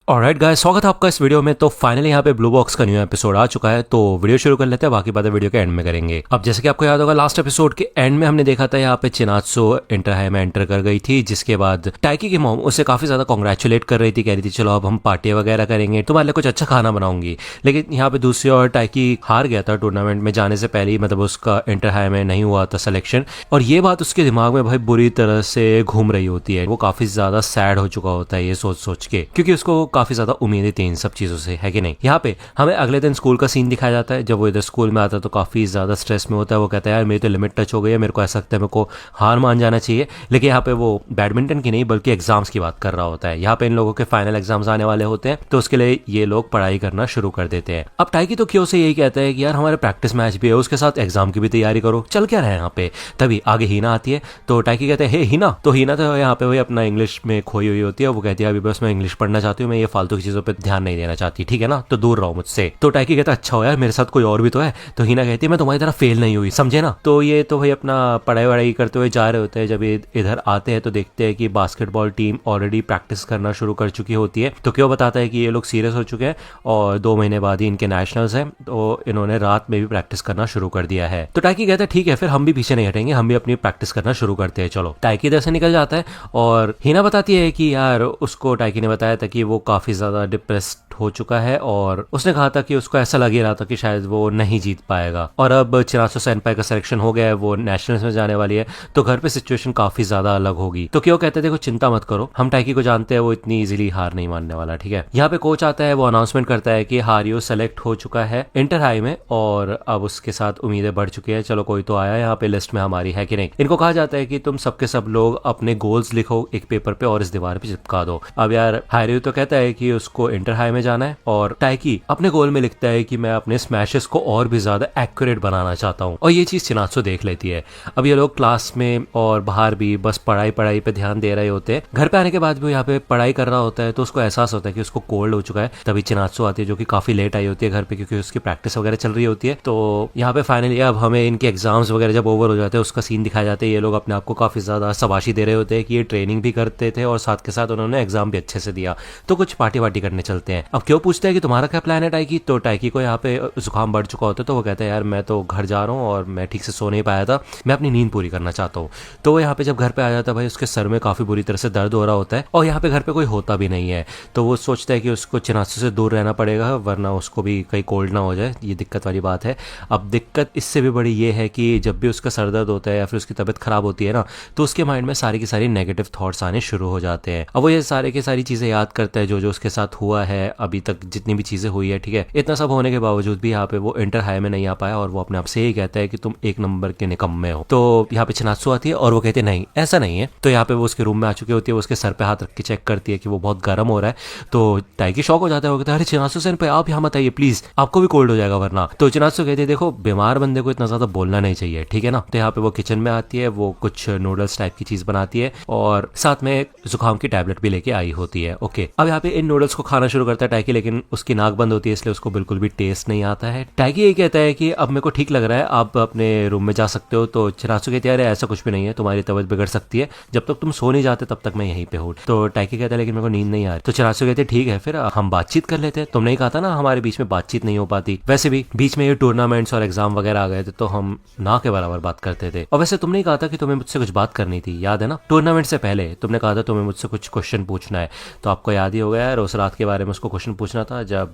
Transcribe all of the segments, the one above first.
Alright guys, स्वागत है आपका इस वीडियो में। तो फाइनली यहाँ पे ब्लू बॉक्स का न्यू एपिसोड आ चुका है, तो वीडियो शुरू कर लेते हैं, बाकी बातें वीडियो के एंड में करेंगे। अब जैसे कि आपको याद होगा, लास्ट एपिसोड के एंड में हमने देखा था यहाँ पे चिनात्सु इंटर हाई में एंटर कर गई थी, जिसके बाद टाइकी की मॉम उसे काफी ज्यादा कांग्रेचुलेट कर रही थी, कह रही थी चलो अब हम पार्टी वगैरह करेंगे, तुम्हारे लिए कुछ अच्छा खाना बनाऊंगी। लेकिन यहाँ पे दूसरी ओर टाइकी हार गया था टूर्नामेंट में जाने से पहले ही, मतलब उसका इंटर हाई में नहीं हुआ था सिलेक्शन, और ये बात उसके दिमाग में भाई बुरी तरह से घूम रही होती है। वो काफी ज्यादा सैड हो चुका होता है ये सोच सोच के, क्योंकि उसको काफी ज्यादा उम्मीदें इन सब चीजों से, है कि नहीं। यहाँ पे हमें अगले दिन स्कूल का सीन दिखाया जाता है। जब वो इधर स्कूल में आता है तो काफी ज्यादा स्ट्रेस में होता है। वो कहता है यार मेरी तो लिमिट टच हो गई है, मेरे को ऐसा लगता है मेरे को हार मान जाना चाहिए। लेकिन यहाँ पे वो बैडमिंटन की नहीं बल्कि एग्जाम्स की बात कर रहा होता है। यहाँ पे इन लोगों के फाइनल एग्जाम्स आने वाले होते हैं, तो उसके लिए ये लोग पढ़ाई करना शुरू कर देते हैं। अब टाइकी तो क्यों से यही कहता है कि यार हमारे प्रैक्टिस मैच भी है, उसके साथ एग्जाम की भी तैयारी करो, चल क्या रहे यहाँ पे। तभी आगे हीना आती है, तो टाइकी कहते हैं हे हीना। तो हीना तो यहाँ पे वही अपना इंग्लिश में खोई हुई होती है। वो कहती है अभी बस मैं इंग्लिश पढ़ना चाहती हूँ, मैं ये फालतू की चीजों पर ध्यान नहीं देना चाहती, ठीक है ना, तो दूर रहो मुझसे। तो टाइकी कहता है अच्छा हो यार, मेरे साथ कोई और भी तो है। तो हीना कहती है मैं तुम्हारी तरह फेल नहीं हुई, समझे ना। तो ये तो भाई अपना पढ़ाई वढ़ाई करते हुए जा रहे होते हैं। जब इधर आते हैं तो देखते हैं कि बास्केटबॉल टीम ऑलरेडी प्रैक्टिस करना शुरू कर चुकी होती है। तो क्यों बताता है कि ये लोग सीरियस हो चुके हैं और 2 महीने बाद ही इनके नेशनल्स हैं, तो इन्होंने रात में भी प्रैक्टिस करना शुरू कर दिया है। तो टाइकी कहता है ठीक है फिर हम भी पीछे नहीं हटेंगे, हम भी अपनी प्रैक्टिस करना शुरू करते हैं, चलो। टाइकी इधर से निकल जाता है और हीना बताती है कि यार उसको टाइकी ने बताया था कि वो काफी ज्यादा डिप्रेस्ड हो चुका है, और उसने कहा था कि उसको ऐसा लग ही रहा था कि शायद वो नहीं जीत पाएगा। और अब चिनात्सु सेनपाई का सिलेक्शन हो गया है, वो नेशनल्स में जाने वाली है, तो घर पे सिचुएशन काफी ज्यादा अलग होगी। तो क्यों कहते थे चिंता मत करो, हम टाइकी को जानते हैं, वो इतनी इजीली हार नहीं मानने वाला, ठीक है। यहाँ पे कोच आता है, वो अनाउंसमेंट करता है कि हारियो सेलेक्ट हो चुका है इंटर हाई में, और अब उसके साथ उम्मीदें बढ़ चुकी है। चलो कोई तो आया यहाँ पे लिस्ट में हमारी, है कि नहीं। इनको कहा जाता है कि तुम सबके सब लोग अपने गोल्स लिखो एक पेपर पे और इस दीवार पे चिपका दो। अब यार हारियो तो कहता है कि उसको इंटर हाई में जाना है, और टाइकी अपने गोल में लिखता है कि मैं अपने स्मैशेस को और भी ज्यादा एक्यूरेट बनाना चाहता हूँ, और ये चीज चिनात्सु देख लेती है। अब ये लोग क्लास में और बाहर भी बस पढ़ाई पढ़ाई पे ध्यान दे रहे होते हैं। घर पे आने के बाद भी यहाँ पे पढ़ाई कर रहा होता है, तो उसको एहसास होता है कि उसको कोल्ड हो चुका है। तभी चिनात्सु आती है, जो कि काफी लेट आई होती है घर पे, क्योंकि उसकी प्रैक्टिस वगैरह चल रही होती है। तो यहाँ पे फाइनली अब हमें इनके एग्जाम्स वगैरह जब ओवर हो जाते हैं उसका सीन दिखाया जाता है। ये लोग अपने आप को काफी ज्यादा शाबाशी दे रहे होते हैं कि ये ट्रेनिंग भी करते थे और साथ के साथ उन्होंने एग्जाम भी अच्छे से दिया, तो कुछ पार्टी वार्टी करने चलते हैं। अब क्यों पूछते हैं कि तुम्हारा क्या प्लान है टाइकी। तो टाइकी को यहाँ पे जुकाम बढ़ चुका होता है, तो वो कहता है यार मैं तो घर जा रहा हूँ और मैं ठीक से सो नहीं पाया था, मैं अपनी नींद पूरी करना चाहता हूँ। तो वो यहाँ पे जब घर पे आ जाता है भाई, उसके सर में काफी बुरी तरह से दर्द हो रहा होता है, और यहाँ पे घर पे कोई होता भी नहीं है। तो वो सोचता है कि उसको चिनात्सु से दूर रहना पड़ेगा, वरना उसको भी कहीं कोल्ड ना हो जाए, ये दिक्कत वाली बात है। अब दिक्कत इससे भी बड़ी ये है कि जब भी उसका सर दर्द होता है या फिर उसकी तबीयत खराब होती है ना, तो उसके माइंड में सारी की सारी नेगेटिव थॉट्स आने शुरू हो जाते हैं। अब वो ये सारे की सारी चीजें याद करता है जो जो उसके साथ हुआ है अभी तक, जितनी भी चीजें हुई है, ठीक है। इतना सब होने के बावजूद भी यहाँ पे वो इंटर हाई में नहीं आ पाया, और वो अपने आप से ही कहता है कि तुम 1 नंबर के निकम्मे हो। तो यहाँ पे चिनात्सु आती है और वो कहते हैं नहीं ऐसा नहीं है। तो यहाँ पे वो उसके रूम में आ चुकी होती है, वो उसके सर पे हाथ रख के चेक करती है कि वो बहुत गर्म हो रहा है। तो टाइकी शॉक हो जाता है, वो कहता है अरे चिनात्सु सेन पे आप यहाँ मत आइए प्लीज, आपको भी कोल्ड हो जाएगा वरना। तो चिनात्सु कहती है देखो बीमार बंदे को इतना ज्यादा बोलना नहीं चाहिए, ठीक है ना। तो यहाँ पे वो किचन में आती है, वो कुछ नूडल्स टाइप की चीज बनाती है और साथ में जुकाम की टैबलेट भी लेके आई होती है। ओके, अब यहाँ पे इन नूडल्स को खाना शुरू करता है टाइकी, लेकिन उसकी नाक बंद होती है, इसलिए उसको बिल्कुल भी टेस्ट नहीं आता है। टाइकी ये कहता है कि अब मेरे को ठीक लग रहा है, आप अपने रूम में जा सकते हो। तो चिनात्सु कहती है अरे ऐसा कुछ भी नहीं है, तुम्हारी तबीयत बिगड़ सकती है, जब तक तुम सो नहीं जाते तब तक मैं यहीं पे हूँ। तो टाइकी कहता है लेकिन मेरे को नींद नहीं आ रही। तो चिनात्सु कहते हैं ठीक है फिर हम बातचीत कर लेते हैं, तुमने ही कहा था ना हमारे बीच में बातचीत नहीं हो पाती। वैसे भी बीच में ये टूर्नामेंट्स और एग्जाम वगैरह आ गए थे, तो हम ना के बराबर बात करते थे। और वैसे तुमने ही कहा था कि तुम्हें मुझसे कुछ बात करनी थी, याद है ना। टूर्नामेंट से पहले तुमने कहा था तुम्हें मुझसे कुछ क्वेश्चन पूछना है, तो आपको याद ही हो गया यार, उस रात के बारे में उसको क्वेश्चन पूछना था जब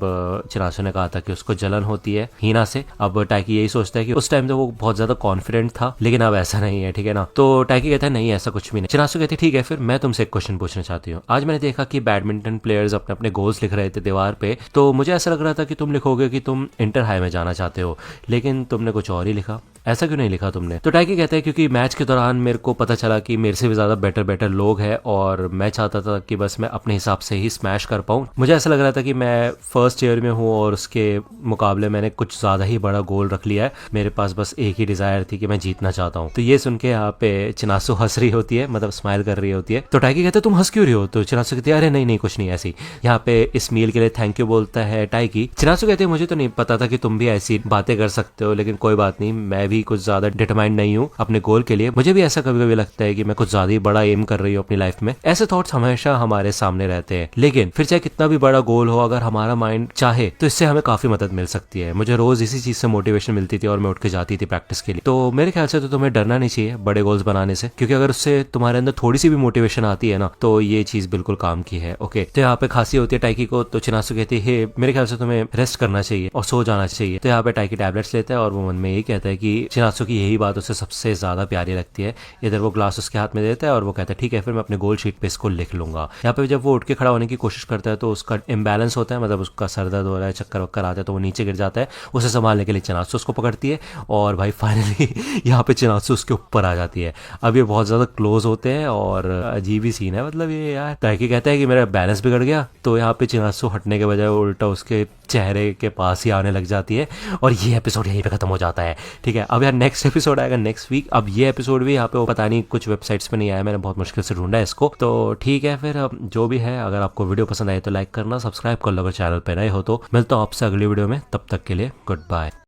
चिनात्सु ने कहा था कि उसको जलन होती है हीना से। अब टाइकी यही सोचता है कि उस टाइम तो वो बहुत ज्यादा कॉन्फिडेंट था, लेकिन अब ऐसा नहीं है, ठीक है ना। तो टाइकी कहता है नहीं ऐसा कुछ भी नहीं। चिनात्सु कहती है ठीक है फिर मैं तुमसे एक क्वेश्चन पूछना चाहती हूँ। आज मैंने देखा कि बैडमिंटन प्लेयर्स अपने अपने गोल्स लिख रहे थे दीवार पे, तो मुझे ऐसा लग रहा था कि तुम लिखोगे कि तुम इंटर हाई में जाना चाहते हो, लेकिन तुमने कुछ और ही लिखा, ऐसा क्यों नहीं लिखा तुमने। तो टाइकी कहता है क्योंकि मैच के दौरान मेरे को पता चला कि मेरे से भी ज्यादा बेटर लोग हैं, और मैं चाहता था कि बस मैं अपने हिसाब से ही स्मैश कर पाऊँ। मुझे ऐसा लग रहा था कि मैं फर्स्ट ईयर में हूँ और उसके मुकाबले मैंने कुछ ज्यादा ही बड़ा गोल रख लिया है, मेरे पास बस एक ही डिजायर थी कि मैं जीतना चाहता हूँ। तो ये सुन के यहाँ पे चिनात्सु हंस रही होती है, मतलब स्माइल कर रही होती है। तो टाइकी कहता है तुम हंस क्यों रही हो। तो चिनात्सु कहती है अरे नहीं कुछ नहीं ऐसी। यहाँ पे इस मील के लिए थैंक यू बोलता है टाइकी। चिनात्सु कहते हैं मुझे तो नहीं पता था कि तुम भी ऐसी बातें कर सकते हो, लेकिन कोई बात नहीं, मैं भी अभी कुछ ज्यादा डिटरमाइंड नहीं हूँ अपने गोल के लिए। मुझे भी ऐसा कभी कभी लगता है कि मैं कुछ ज्यादा ही बड़ा एम कर रही हूँ अपनी लाइफ में। ऐसे थॉट्स हमेशा हमारे सामने रहते हैं, लेकिन फिर चाहे कितना भी बड़ा गोल हो, अगर हमारा माइंड चाहे तो इससे हमें काफी मदद मिल सकती है। मुझे रोज इसी चीज से मोटिवेशन मिलती थी और मैं उठ के जाती थी प्रैक्टिस के लिए। तो मेरे ख्याल से तो तुम्हें डरना नहीं चाहिए बड़े गोल्स बनाने से, क्योंकि अगर उससे तुम्हारे अंदर थोड़ी सी भी मोटिवेशन आती है ना, तो ये चीज बिल्कुल काम की है। ओके, तो यहाँ पे खांसी होती है टाइकी को, तो चिनासु कहती है मेरे ख्याल से तुम्हें रेस्ट करना चाहिए और सो जाना चाहिए। तो यहाँ पे टाइकी टैबलेट्स लेता है और वो मन में यही कहता है कि चिनासु की यही बात उसे सबसे ज्यादा प्यारी लगती है। इधर वो ग्लास उसके हाथ में देता है और वो कहता है ठीक है, फिर मैं अपने गोल शीट पे इसको लिख लूंगा। यहाँ पे जब वो उठ के खड़ा होने की कोशिश करता है तो उसका इम्बैलेंस होता है, मतलब उसका सर दर्द हो रहा है, चक्कर वक्कर आता है, तो वो नीचे गिर जाता है। उसे संभालने के लिए चिनासु उसको पकड़ती है और भाई फाइनली यहाँ पे चिनासु उसके ऊपर आ जाती है। अब ये बहुत ज्यादा क्लोज होते हैं और अजीब ही सीन है, मतलब ये यार। टाइकी कहता है कि मेरा बैलेंस बिगड़ गया, तो यहाँ पे चिनासु हटने के बजाय उल्टा उसके चेहरे के पास ही आने लग जाती है और ये एपिसोड यहीं पे खत्म हो जाता है। ठीक है, अब यार नेक्स्ट एपिसोड आएगा नेक्स्ट वीक। अब ये एपिसोड भी यहाँ पे वो पता नहीं कुछ वेबसाइट्स पे नहीं आया, मैंने बहुत मुश्किल से ढूंढा है इसको। तो ठीक है, फिर अब जो भी है, अगर आपको वीडियो पसंद आए तो लाइक करना, सब्सक्राइब कर लो अगर चैनल पे नए हो तो। मिलता हूँ आपसे अगली वीडियो में, तब तक के लिए गुड बाय।